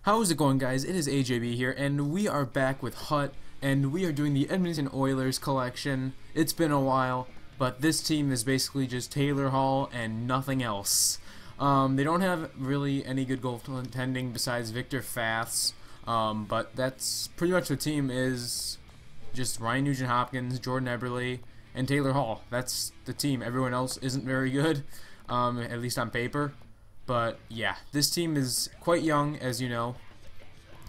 How's it going, guys? It is AJB here, and we are back with Hut, and we are doing the Edmonton Oilers collection. It's been a while, but this team is basically just Taylor Hall and nothing else. They don't have really any good goaltending besides Victor Faths, but that's pretty much the team is just Ryan Nugent-Hopkins, Jordan Eberle, and Taylor Hall. That's the team. Everyone else isn't very good, at least on paper. But yeah, this team is quite young, as you know,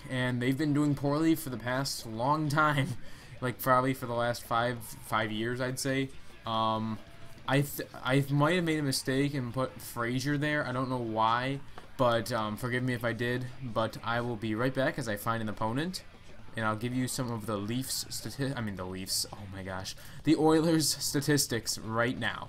and they've been doing poorly for the past long time, like probably for the last five years, I'd say. I might have made a mistake and put Frazier there. I don't know why, but forgive me if I did. But I will be right back as I find an opponent, and I'll give you some of the the Oilers statistics right now.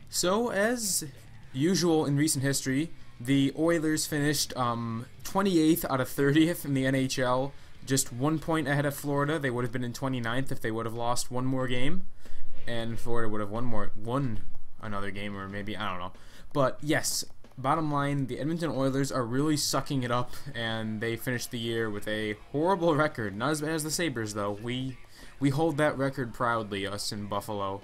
So as usual in recent history, the Oilers finished 28th out of 30th in the NHL, just 1 point ahead of Florida. They would have been in 29th if they would have lost one more game, and Florida would have won another game, or maybe, I don't know. But yes, bottom line, the Edmonton Oilers are really sucking it up, and they finished the year with a horrible record. Not as bad as the Sabres, though. We hold that record proudly, us in Buffalo.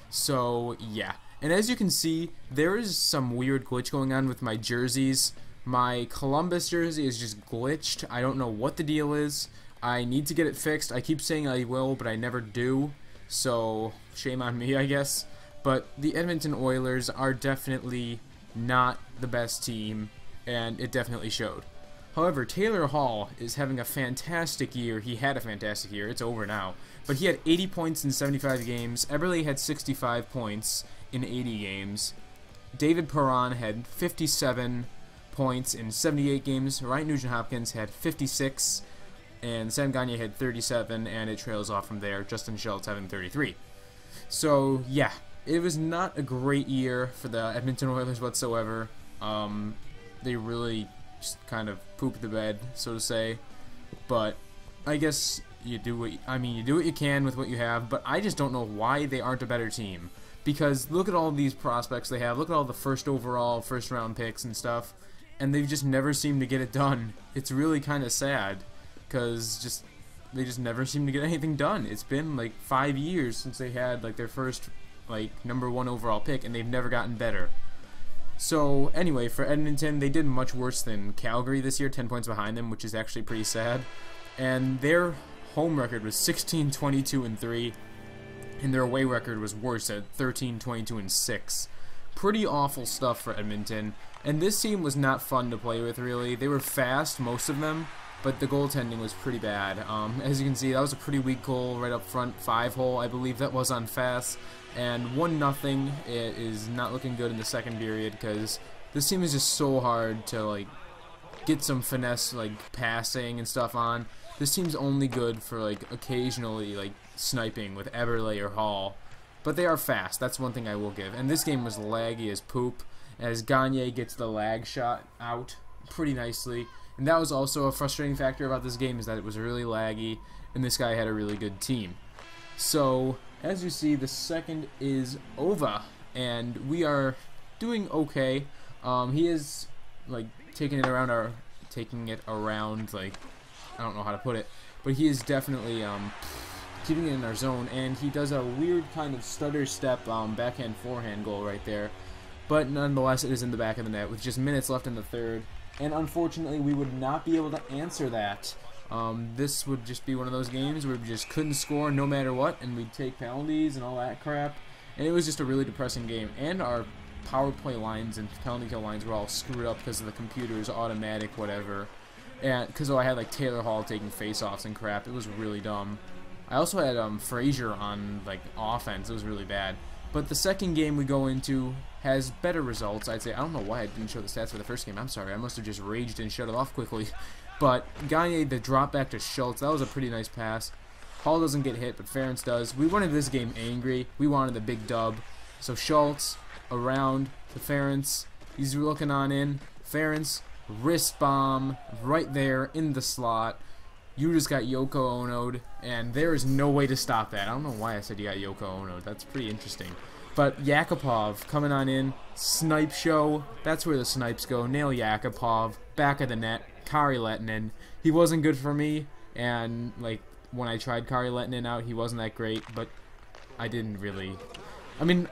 So yeah. And as you can see, there is some weird glitch going on with my jerseys. My Columbus jersey is just glitched. I don't know what the deal is. I need to get it fixed. I keep saying I will, but I never do. So, shame on me, I guess. But the Edmonton Oilers are definitely not the best team, and it definitely showed. However, Taylor Hall is having a fantastic year. He had a fantastic year. It's over now. But he had 80 points in 75 games. Eberle had 65 points in 80 games. David Perron had 57 points in 78 games. Ryan Nugent-Hopkins had 56. And Sam Gagner had 37, and it trails off from there. Justin Schultz having 33. So, yeah, it was not a great year for the Edmonton Oilers whatsoever. They really just kind of pooped the bed, so to say. But I guess you do what you can with what you have. But I just don't know why they aren't a better team. Because look at all these prospects they have. Look at all the first round picks and stuff. And they've just never seemed to get it done. It's really kind of sad. Because they just never seem to get anything done. It's been like 5 years since they had like their first #1 overall pick, and they've never gotten better. So anyway, for Edmonton, they did much worse than Calgary this year, 10 points behind them, which is actually pretty sad. And their home record was 16-22-3, and their away record was worse at 13-22-6. Pretty awful stuff for Edmonton. And this team was not fun to play with, really. They were fast, most of them, but the goaltending was pretty bad. As you can see, that was a pretty weak goal right up front, 5-hole, I believe that was on Fast. And 1-0, it is not looking good in the second period, because this team is just so hard to get some finesse passing and stuff on. This team's only good for occasionally sniping with Eberle or Hall, but they are fast. That's one thing I will give. And this game was laggy as poop, as Gagner gets the lag shot out pretty nicely. And that was also a frustrating factor about this game, is that it was really laggy, and this guy had a really good team. So, as you see, the second is over, and we are doing okay. He is, taking it around, I don't know how to put it, but he is definitely, keeping it in our zone, and he does a weird kind of stutter step, backhand forehand goal right there. But nonetheless, it is in the back of the net with just minutes left in the third. And unfortunately, we would not be able to answer that. This would just be one of those games where we just couldn't score no matter what, and we'd take penalties and all that crap. And it was just a really depressing game. And our power play lines and penalty kill lines were all screwed up because of the computer's automatic whatever. And because I had Taylor Hall taking face-offs and crap, it was really dumb. I also had Frazier on offense. It was really bad. But the second game we go into has better results, I'd say. I don't know why I didn't show the stats for the first game. I'm sorry. I must have just raged and shut it off quickly. But Gagner, the drop back to Schultz, that was a pretty nice pass. Hall doesn't get hit, but Ferentz does. We wanted this game angry. We wanted the big dub. So Schultz around to Ferentz. He's looking on in. Ferentz, wrist bomb right there in the slot. You just got Yoko Ono'd, and there is no way to stop that. I don't know why I said you got Yoko Ono'd. That's pretty interesting. But Yakupov coming on in, snipe show. That's where the snipes go. Nail Yakupov. back of the net, Kari Lehtinen. He wasn't good for me, and like when I tried Kari Lehtinen out, he wasn't that great, but I didn't really. I mean,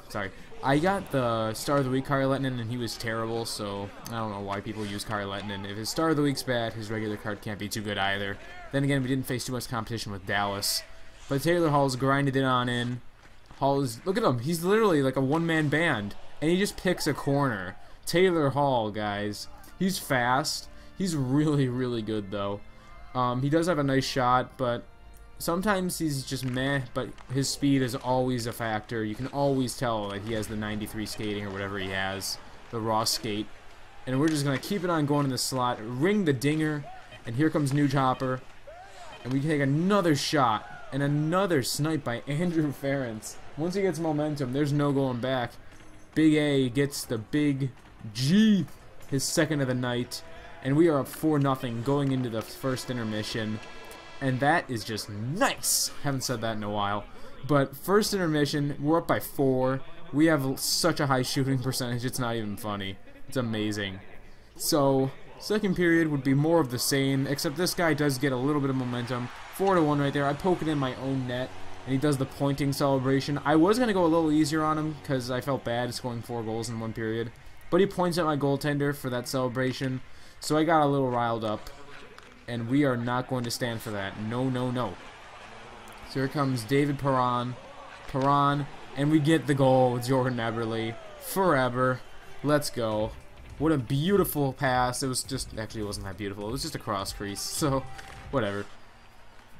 sorry. I got the Star of the Week Kari Lehtinen, and he was terrible, so I don't know why people use Kari Lehtinen. If his Star of the Week's bad, his regular card can't be too good either. Then again, we didn't face too much competition with Dallas. But Taylor Hall's grinded it on in. Hall is, look at him, he's literally like a one-man band, and he just picks a corner. Taylor Hall, guys. He's fast. He's really, really good, though. He does have a nice shot, but sometimes he's just meh, but his speed is always a factor. You can always tell that he has the 93 skating or whatever he has, the raw skate. And we're just going to keep it on going in the slot, ring the dinger, and here comes Nuge Hopper. And we take another shot, and another snipe by Andrew Ferentz. Once he gets momentum, there's no going back. Big A gets the big G, his second of the night. And we are up 4-0 going into the first intermission. And that is just nice. Haven't said that in a while. But first intermission, we're up by 4. We have such a high shooting percentage, it's not even funny. It's amazing. So, second period would be more of the same, except this guy does get a little bit of momentum. 4-1 right there. I poke it in my own net, and he does the pointing celebration. I was going to go a little easier on him, because I felt bad scoring 4 goals in one period. But he points at my goaltender for that celebration, so I got a little riled up. And we are not going to stand for that. No, no, no. So here comes David Perron. And we get the goal with Jordan Eberle. Forever. Let's go. What a beautiful pass. It was just, actually it wasn't that beautiful. It was just a cross crease. So, whatever.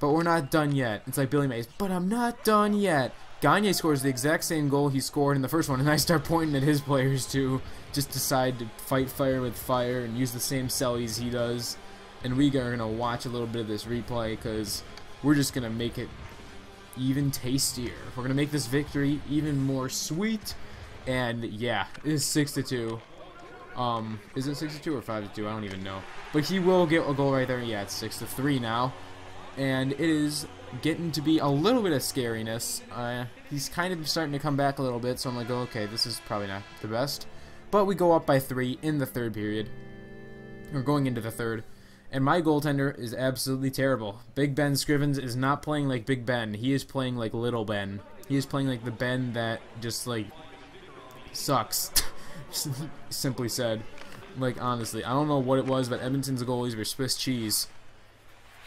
But we're not done yet. It's like Billy Mays. But I'm not done yet. Gagne scores the exact same goal he scored in the first one. And I start pointing at his players too. Just decide to fight fire with fire and use the same sellies he does. And we are going to watch a little bit of this replay because we're just going to make it even tastier. We're going to make this victory even more sweet. And yeah, it is 6-2. Is it 6-2 or 5-2? I don't even know. But he will get a goal right there. Yeah, it's 6-3 now. And it is getting to be a little bit of scariness. He's kind of starting to come back a little bit. So I'm like, oh, okay, this is probably not the best. But we go up by 3 in the third period. We're going into the third. And my goaltender is absolutely terrible. Big Ben Scrivens is not playing like Big Ben. He is playing like Little Ben. He is playing like the Ben that just, like, sucks. Simply said. Like, honestly, I don't know what it was, but Edmonton's goalies were Swiss cheese.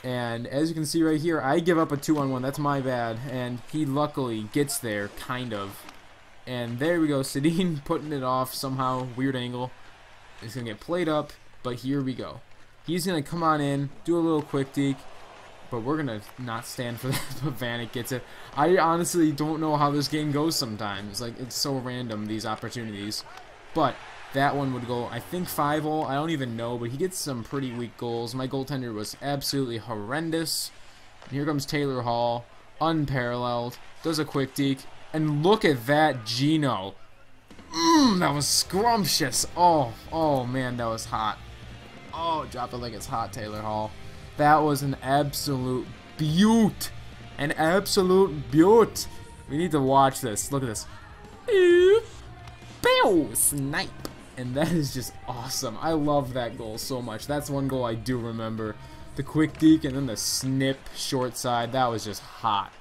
And as you can see right here, I give up a 2-on-1. That's my bad. And he luckily gets there, kind of. And there we go. Sedin putting it off somehow. Weird angle. It's going to get played up, but here we go. He's going to come on in, do a little quick deke, but we're going to not stand for that, but Vanek gets it. I honestly don't know how this game goes sometimes. Like, it's so random, these opportunities. But that one would go, I think, 5-0. I don't even know, but he gets some pretty weak goals. My goaltender was absolutely horrendous. And here comes Taylor Hall, unparalleled, does a quick deke, and look at that Gino. That was scrumptious. Oh, man, that was hot. Oh, drop it like it's hot, Taylor Hall. That was an absolute beaut. An absolute beaut. We need to watch this. Look at this. Bow! Snipe. And that is just awesome. I love that goal so much. That's one goal I do remember. The quick deke and then the snip short side. That was just hot.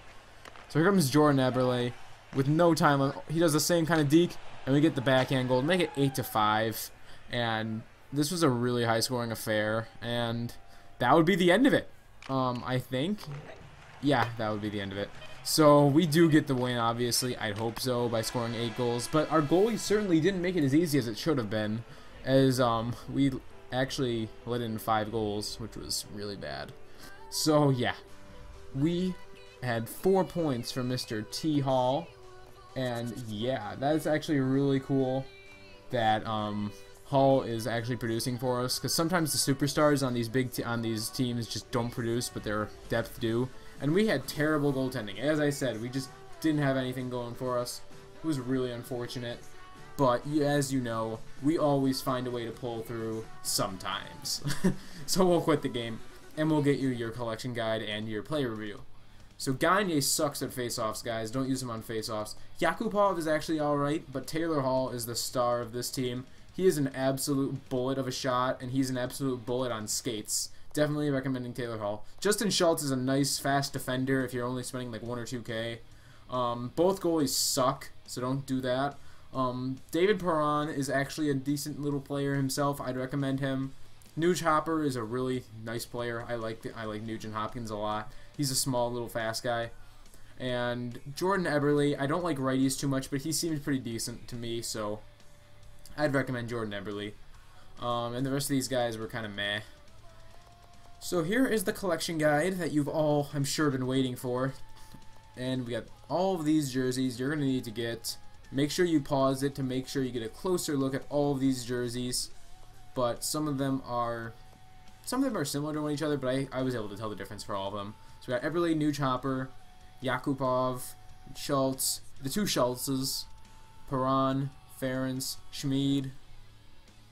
So here comes Jordan Eberle with no time. He does the same kind of deke, and we get the backhand goal. Make it 8-5. And this was a really high-scoring affair, and that would be the end of it, I think. Yeah, that would be the end of it. So we do get the win, obviously. I'd hope so, by scoring 8 goals. But our goalie certainly didn't make it as easy as it should have been, as we actually let in 5 goals, which was really bad. So, yeah. We had 4 points from Mr. T. Hall, and yeah, that's actually really cool that Hall is actually producing for us, because sometimes the superstars on these teams just don't produce, but their depth do. And we had terrible goaltending. As I said, we just didn't have anything going for us. It was really unfortunate. But as you know, we always find a way to pull through sometimes. So we'll quit the game, and we'll get you your collection guide and your player review. So Gagne sucks at face-offs, guys. Don't use him on face-offs. Yakupov is actually alright, but Taylor Hall is the star of this team. He is an absolute bullet of a shot, and he's an absolute bullet on skates. Definitely recommending Taylor Hall. Justin Schultz is a nice, fast defender if you're only spending like 1 or 2K. Both goalies suck, so don't do that. David Perron is actually a decent little player himself. I'd recommend him. Nuge Hopper is a really nice player. I like Nugent Hopkins a lot. He's a small little fast guy. And Jordan Eberle, I don't like righties too much, but he seems pretty decent to me, so I'd recommend Jordan Eberle. And the rest of these guys were kind of meh. So here is the collection guide that you've all, I'm sure, been waiting for. And we got all of these jerseys you're going to need to get. Make sure you pause it to make sure you get a closer look at all of these jerseys. But some of them are similar to each other, but I was able to tell the difference for all of them. So we got Eberle, Nuge Hopper, Yakupov, Schultz, the two Schultzes, Perron, Ference, Schmid.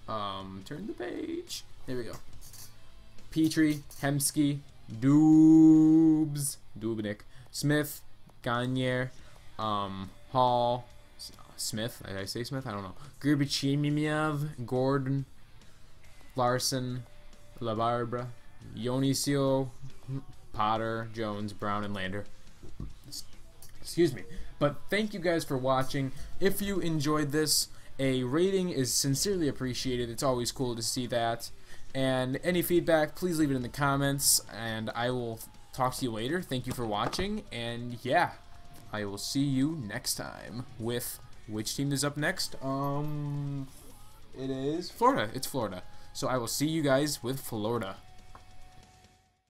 Turn the page. There we go. Petrie, Hemsky, Dubnik, Smith, Gagne, Hall, Smith. Did I say Smith? I don't know. Grbichimiev, Gordon, Larson, LaBarbera, Yonisio, Potter, Jones, Brown, and Lander. Excuse me. But thank you guys for watching. If you enjoyed this, a rating is sincerely appreciated. It's always cool to see that. And any feedback, please leave it in the comments, and I will talk to you later. Thank you for watching, and yeah, I will see you next time with which team is up next? It is Florida. It's Florida. So I will see you guys with Florida.